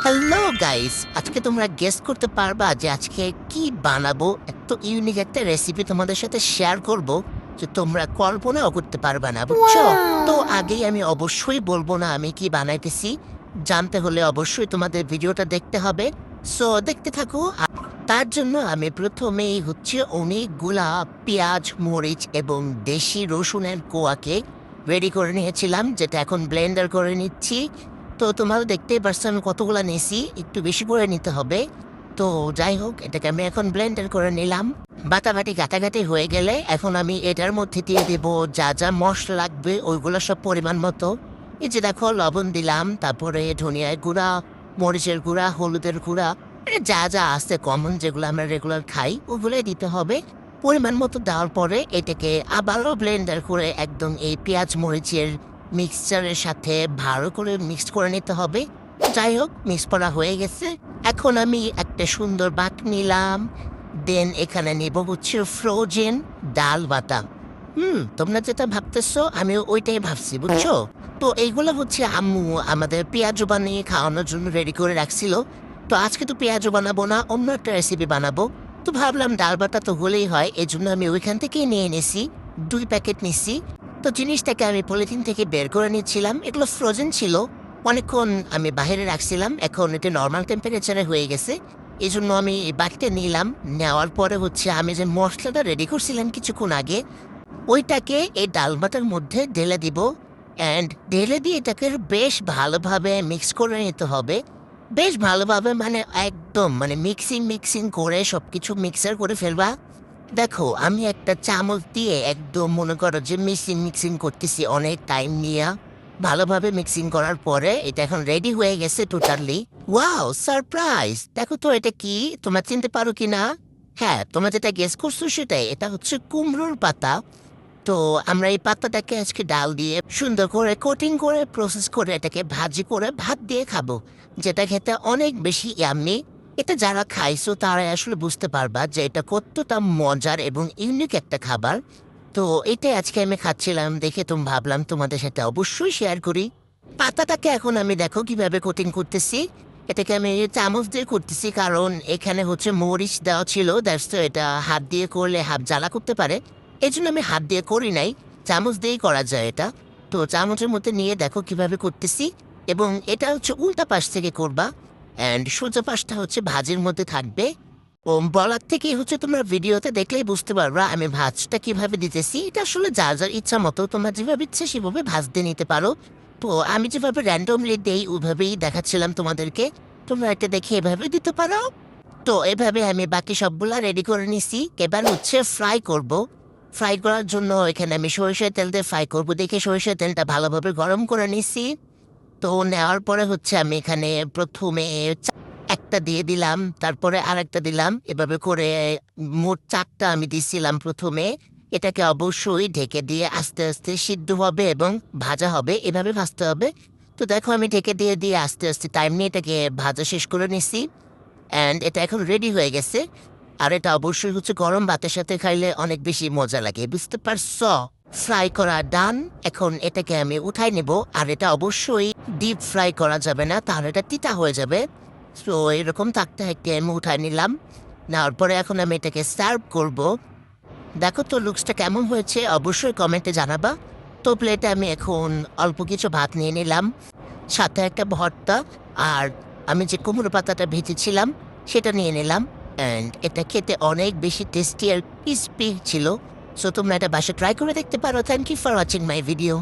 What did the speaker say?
Hello guys, আজকে তোমরা guess করতে পারবা যে আজকে কি বানাবো। এত ইউনিক একটা রেসিপি তোমাদের সাথে শেয়ার করব যে তোমরা কল্পনাও করতে পারবা না, বুঝছো? তো আগেই আমি অবশ্যই বলবো না আমি কি বানাইতেছি। জানতে হলে অবশ্যই তোমাদের ভিডিওটা দেখতে হবে। সো দেখতে থাকো। তার জন্য আমি প্রথমেই অনেকগুলা পেঁয়াজ, মরিচ এবং দেশি রসুনের কোয়াকে রেডি করে নিয়েছিলাম, যেটা এখন ব্লেন্ডার করে নিচ্ছি। তো তোমরা দেখতেই পারছো আমি কতগুলা নিয়েছি, একটু বেশি করে নিতে হবে। তো যাই হোক, এটাকে আমি এখন ব্লেন্ডার করে নিলাম। বাটাবাটি কাটাকাটি হয়ে গেলে এখন আমি এটার মধ্যে দিয়ে দেবো যা যা মশলা লাগবে, ওইগুলো সব পরিমাণ মতো। এই যে দেখো, লবণ দিলাম, তারপরে ধনিয়ার গুঁড়া, মরিচের গুঁড়া, হলুদের গুঁড়া, যা যা আছে কমন, যেগুলো আমরা রেগুলার খাই ওগুলোই দিতে হবে। পরিমাণ মতো দেওয়ার পরে এটাকে আবারও ব্লেন্ডার করে একদম এই পেঁয়াজ মরিচের মিক্সচারের সাথে ভালো করে মিক্স করে নিতে হবে। যাই হোক, মিক্স করা হয়ে গেছে। এখন আমি একটা সুন্দর বাট নিলাম। দেন এখানে নেব ফ্রোজেন ডাল বাটা। তোমরা যেটা ভাবতেছো আমি ওইটাই ভাবছি, বুঝছো? তো এইগুলো আম্মু আমাদের পেঁয়াজু বানিয়ে খাওয়ানোর জন্য রেডি করে রাখছিল। তো আজকে তো পেঁয়াজু বানাবো না, অন্য একটা রেসিপি বানাবো। তো ভাবলাম ডাল বাটা তো হলেই হয়, এই জন্য আমি ওইখান থেকেই নিয়ে এনেছি। 2 প্যাকেট নিছি। তো জিনিসটাকে আমি পলিথিন থেকে বের করে নিচ্ছিলাম। এগুলো ফ্রোজেন ছিল, অনেকক্ষণ আমি বাইরে রাখছিলাম, এখন এটা নর্মাল টেম্পারেচারে হয়ে গেছে। এই জন্য আমি এই বাটিতে নিলাম। নেওয়ার পরে আমি যে মশলাটা রেডি করছিলাম কিছুক্ষণ আগে, ওইটাকে এই ডাল বাটার মধ্যে ঢেলে দিব। অ্যান্ড ঢেলে দিয়ে এটাকে বেশ ভালোভাবে মিক্স করে নিতে হবে। বেশ ভালোভাবে মানে একদম মানে মিক্সিং মিক্সিং করে সব কিছু মিক্সার করে ফেলবা। দেখো, আমি একটা চামচ দিয়ে একদম মনে করো যে মিক্সিং মিক্সিং করতেছি অনেক টাইম নিয়ে। ভালোভাবে মিক্সিং করার পরে এটা এখন রেডি হয়ে গেছে টোটালি। Wow, surprise! দেখো তো এটা কি, তোমরা চিনতে পারো কি না? হ্যাঁ, তোমরা যেটা গেস করছো সেটাই, এটা হচ্ছে কুমড়োর পাতা। তো আমরা এই পাতাটাকে আজকে ডাল দিয়ে সুন্দর করে কোটিং করে প্রসেস করে এটাকে ভাজি করে ভাত দিয়ে খাবো, যেটা খেতে অনেক বেশি ইয়াম্মি। এটা যারা খাইছো তারা আসলে বুঝতে পারবা যে এটা কতটা মজার এবং ইউনিক একটা খাবার। তো এটাই আজকে আমি খাচ্ছিলাম দেখে তুমি ভাবলাম তোমাদের সাথে অবশ্যই শেয়ার করি। পাতাটাকে এখন আমি দেখো কিভাবে কোটিং করতেছি। এটাকে আমি চামচ দিয়ে করতেছি, কারণ এখানে মরিচ দেওয়া ছিল, দ্যাটস তো এটা হাত দিয়ে করলে হাত জ্বালা করতে পারে। এই জন্য আমি হাত দিয়ে করি নাই, চামচ দিয়েই করা যায় এটা। তো চামচের মধ্যে নিয়ে দেখো কিভাবে করতেছি। এবং এটা উল্টা পাশ থেকে করবা, অ্যান্ড সোজা পাশটা ভাজির মধ্যে থাকবে। ও বলার থেকেই তোমরা ভিডিওতে দেখলেই বুঝতে পারবা আমি ভাজটা কিভাবে দিতেছি। এটা আসলে যার যার ইচ্ছা মতো তোমরা যেভাবে ইচ্ছে সেভাবে ভাজতে নিতে পারো। তো আমি যেভাবে র্যান্ডমলি দেই ওইভাবেই দেখাচ্ছিলাম তোমাদেরকে। তোমরা এটা দেখে এভাবে দিতে পারো। তো এভাবে আমি বাকি সবগুলা রেডি করে নিছি। এবার ফ্রাই করব। ফ্রাই করার জন্য এখানে আমি সরিষার তেল দিয়ে ফ্রাই করব দেখে সরিষার তেলটা ভালোভাবে গরম করে নিছি। তো নেওয়ার পরে আমি এখানে প্রথমে একটা দিয়ে দিলাম, তারপরে আরেকটা দিলাম, এভাবে করে মোট 4টা আমি দিছিলাম প্রথমে। এটাকে অবশ্যই ঢেকে দিয়ে আস্তে আস্তে সিদ্ধ হবে এবং ভাজা হবে, এভাবে ভাজতে হবে। তো দেখো, আমি ঢেকে দিয়ে দিয়ে আস্তে আস্তে টাইম নিয়ে এটাকে ভাজা শেষ করে নিছি। অ্যান্ড এটা এখন রেডি হয়ে গেছে। আর এটা অবশ্যই গরম ভাতের সাথে খাইলে অনেক বেশি মজা লাগে, বুঝতে পারছ? ফ্রাই করা ডান। এখন এটাকে আমি উঠাই নেব। আর এটা অবশ্যই ডিপ ফ্রাই করা যাবে না, তাহলে এটা তিতা হয়ে যাবে। সো এরকম থাকতে থাকতে আমি উঠাই নিলাম। নেওয়ার পরে এখন আমি এটাকে সার্ভ করব। দেখো তো লুকসটা কেমন হয়েছে অবশ্যই কমেন্টে জানাবা। তো প্লেটে আমি এখন অল্প কিছু ভাত নিয়ে নিলাম, সাথে একটা ভর্তা, আর আমি যে কুমড়ো পাতাটা ভেজেছিলাম সেটা নিয়ে নিলাম। অ্যান্ড এটা খেতে অনেক বেশি টেস্টি আর ক্রিসপি ছিল। সো তোমরা এটা বাসা ট্রাই করে দেখতে পারো। Thank you for watching my video.